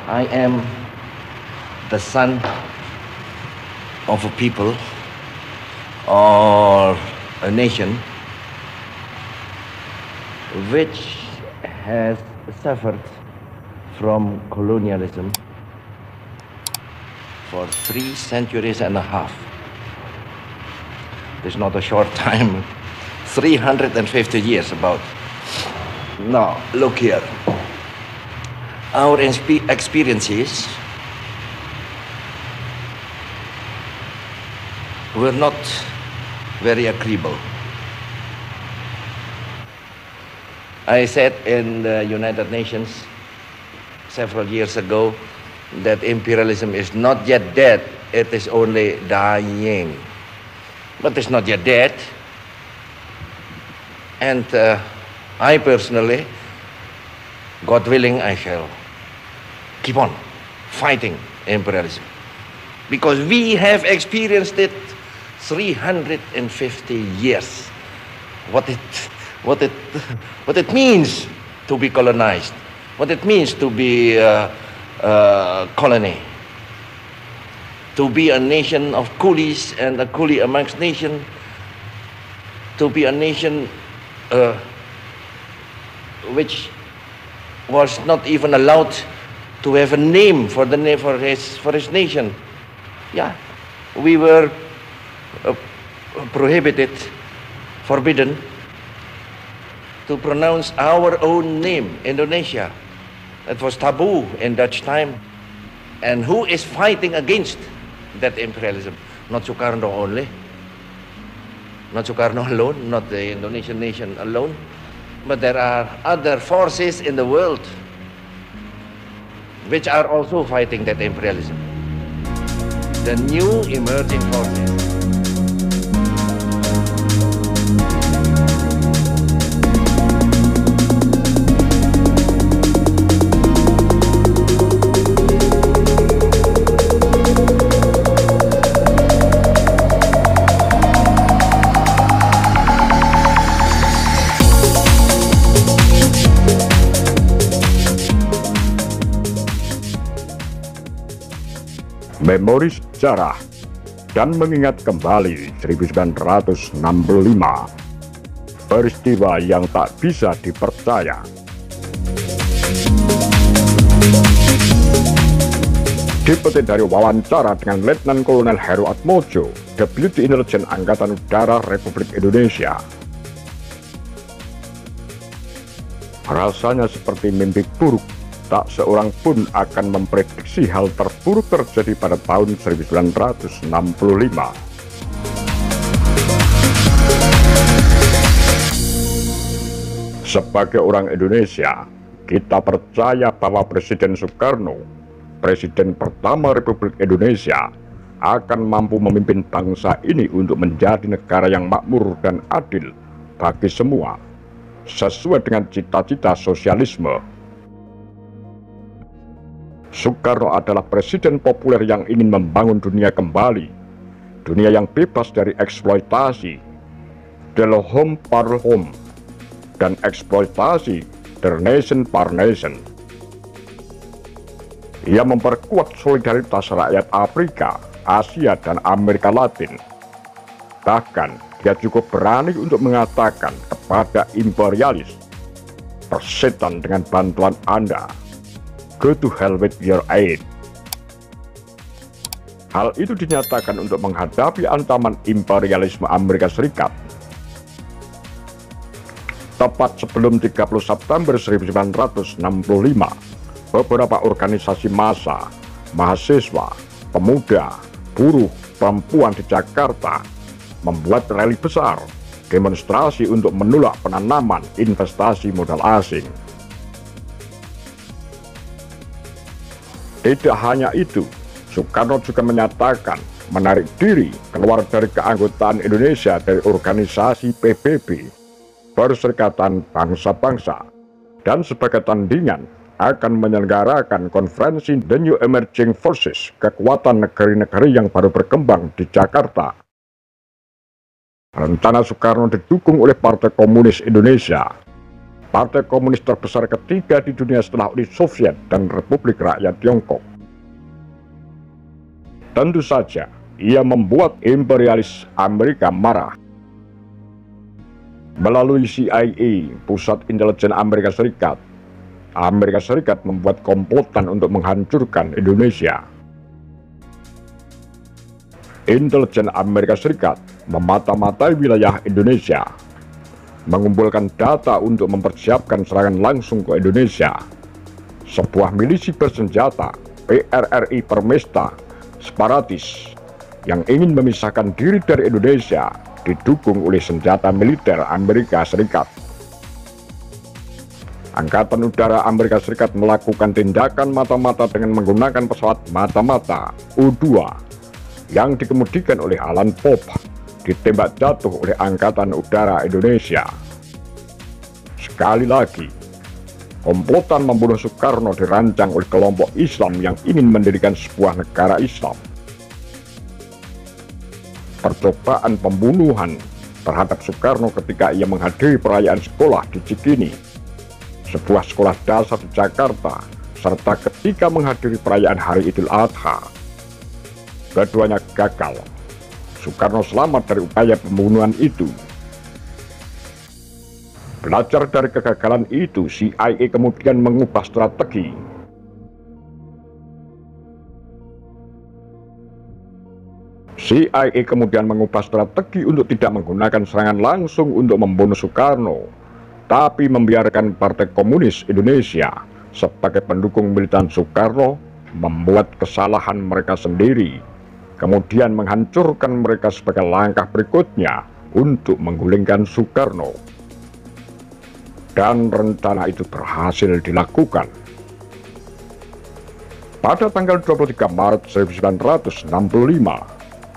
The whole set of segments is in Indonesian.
I am the son of a people or a nation which has suffered from colonialism for 3 centuries and a half. It's not a short time, 350 years about. Now, look here. Our experiences were not very agreeable. I said in the United Nations several years ago that imperialism is not yet dead, it is only dying. But it's not yet dead. And I personally, God willing, I shall keep on fighting imperialism. Because we have experienced it 350 years. What it means to be colonized, what it means to be a colony, to be a nation of coolies and a coolie amongst nations, to be a nation which was not even allowed to have a name for his nation. Yeah, we were prohibited, forbidden to pronounce our own name, Indonesia. It was taboo in Dutch time. And who is fighting against that imperialism? Not Sukarno only, not Sukarno alone, not the Indonesian nation alone, but there are other forces in the world which are also fighting that imperialism. The new emerging forces. Memori sejarah dan mengingat kembali 1965, peristiwa yang tak bisa dipercaya. Dipetik dari wawancara dengan Letnan Kolonel Heru Atmojo, Deputi Intelijen Angkatan Udara Republik Indonesia. Rasanya seperti mimpi buruk. Tak seorang pun akan memprediksi hal terburuk terjadi pada tahun 1965. Sebagai orang Indonesia, kita percaya bahwa Presiden Soekarno, Presiden pertama Republik Indonesia, akan mampu memimpin bangsa ini untuk menjadi negara yang makmur dan adil bagi semua, sesuai dengan cita-cita sosialisme. Soekarno adalah presiden populer yang ingin membangun dunia kembali, dunia yang bebas dari eksploitasi, de la home par home, dan eksploitasi der nation par nation. Ia memperkuat solidaritas rakyat Afrika, Asia, dan Amerika Latin. Bahkan, dia cukup berani untuk mengatakan kepada imperialis, "Persetan dengan bantuan Anda. Go to hell with your aid." Hal itu dinyatakan untuk menghadapi ancaman imperialisme Amerika Serikat. Tepat sebelum 30 September 1965, beberapa organisasi massa, mahasiswa, pemuda, buruh, perempuan di Jakarta membuat rally besar, demonstrasi untuk menolak penanaman investasi modal asing. Tidak hanya itu, Soekarno juga menyatakan menarik diri keluar dari keanggotaan Indonesia dari organisasi PBB, Perserikatan Bangsa-Bangsa, dan sebagai tandingan akan menyelenggarakan konferensi The New Emerging Forces, kekuatan negeri-negeri yang baru berkembang di Jakarta. Rencana Soekarno didukung oleh Partai Komunis Indonesia. partai komunis terbesar ketiga di dunia setelah Uni Soviet dan Republik Rakyat Tiongkok. Tentu saja, ia membuat imperialis Amerika marah. Melalui CIA, Pusat Intelijen Amerika Serikat membuat komplotan untuk menghancurkan Indonesia. Intelijen Amerika Serikat memata-matai wilayah Indonesia, mengumpulkan data untuk mempersiapkan serangan langsung ke Indonesia. Sebuah milisi bersenjata, PRRI Permesta, separatis, yang ingin memisahkan diri dari Indonesia, didukung oleh senjata militer Amerika Serikat. Angkatan Udara Amerika Serikat melakukan tindakan mata-mata dengan menggunakan pesawat mata-mata U-2 yang dikemudikan oleh Alan Pope, ditembak jatuh oleh Angkatan Udara Indonesia. Sekali lagi, komplotan membunuh Soekarno dirancang oleh kelompok Islam yang ingin mendirikan sebuah negara Islam. Percobaan pembunuhan terhadap Soekarno ketika ia menghadiri perayaan sekolah di Cikini, sebuah sekolah dasar di Jakarta, serta ketika menghadiri perayaan Hari Idul Adha. Keduanya gagal. Soekarno selamat dari upaya pembunuhan itu. Belajar dari kegagalan itu, CIA kemudian mengubah strategi. CIA kemudian mengubah strategi untuk tidak menggunakan serangan langsung untuk membunuh Soekarno, tapi membiarkan Partai Komunis Indonesia sebagai pendukung militan Soekarno membuat kesalahan mereka sendiri, kemudian menghancurkan mereka sebagai langkah berikutnya untuk menggulingkan Soekarno. Dan rencana itu berhasil dilakukan. Pada tanggal 23 Maret 1965,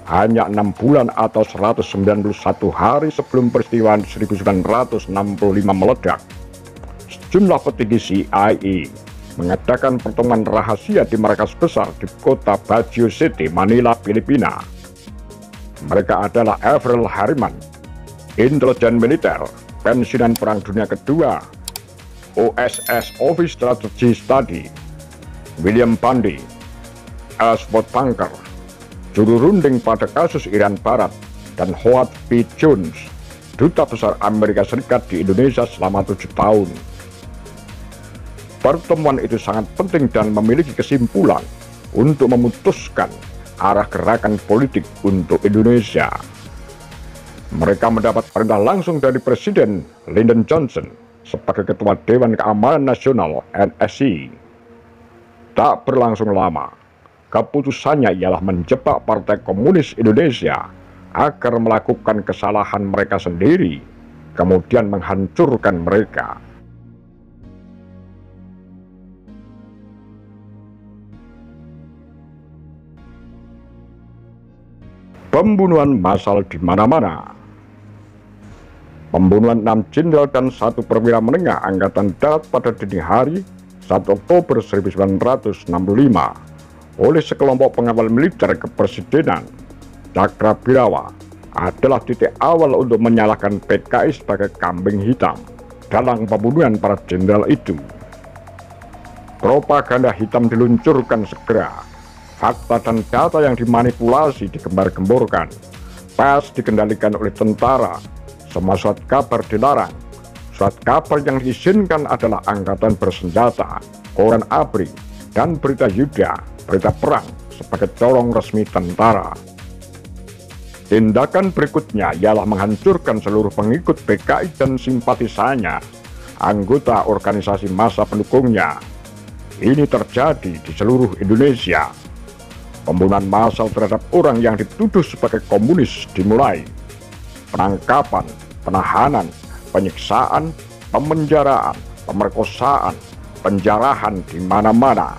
hanya 6 bulan atau 191 hari sebelum peristiwa 1965 meledak, sejumlah petinggi CIA mengadakan pertemuan rahasia di markas besar di kota Baguio City, Manila, Filipina. Mereka adalah Avril Harriman, intelijen militer, pensiunan Perang Dunia Kedua, OSS Office Strategy Study, William Bundy, Elsworth Bunker, juru runding pada kasus Irian Barat, dan Howard B. Jones, duta besar Amerika Serikat di Indonesia selama 7 tahun. Pertemuan itu sangat penting dan memiliki kesimpulan untuk memutuskan arah gerakan politik untuk Indonesia. Mereka mendapat perintah langsung dari Presiden Lyndon Johnson sebagai Ketua Dewan Keamanan Nasional NSC. Tak berlangsung lama, keputusannya ialah menjebak Partai Komunis Indonesia agar melakukan kesalahan mereka sendiri, kemudian menghancurkan mereka. Pembunuhan massal di mana-mana. Pembunuhan 6 jenderal dan 1 perwira menengah Angkatan Darat pada dini hari 1 Oktober 1965 oleh sekelompok pengawal militer kepresidenan Cakrabirawa adalah titik awal untuk menyalahkan PKI sebagai kambing hitam dalam pembunuhan para jenderal itu. Propaganda hitam diluncurkan segera. Fakta dan data yang dimanipulasi digembar-gemborkan. Pers dikendalikan oleh tentara. Semua surat kabar dilarang. Surat kabar yang diizinkan adalah angkatan bersenjata, koran ABRI, dan berita Yuda, berita perang sebagai corong resmi tentara. Tindakan berikutnya ialah menghancurkan seluruh pengikut PKI dan simpatisannya, anggota organisasi massa pendukungnya. Ini terjadi di seluruh Indonesia. Pembunuhan massal terhadap orang yang dituduh sebagai komunis dimulai. Penangkapan, penahanan, penyiksaan, pemenjaraan, pemerkosaan, penjarahan di mana-mana.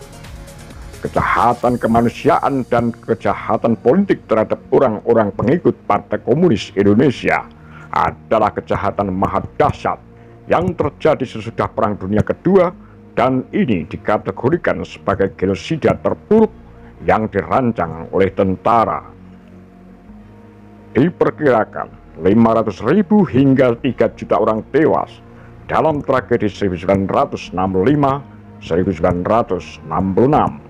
Kejahatan kemanusiaan dan kejahatan politik terhadap orang-orang pengikut Partai Komunis Indonesia adalah kejahatan maha dahsyat yang terjadi sesudah Perang Dunia Kedua, dan ini dikategorikan sebagai genosida terburuk yang dirancang oleh tentara. Diperkirakan 500.000 hingga 3 juta orang tewas dalam tragedi 1965-1966.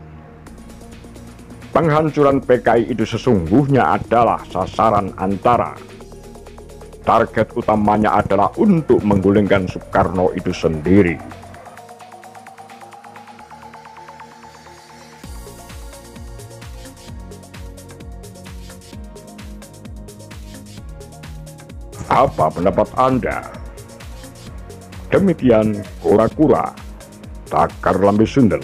Penghancuran PKI itu sesungguhnya adalah sasaran antara. Target utamanya adalah untuk menggulingkan Soekarno itu sendiri. Apa pendapat Anda? Demikian kura-kura takar lambe sundel.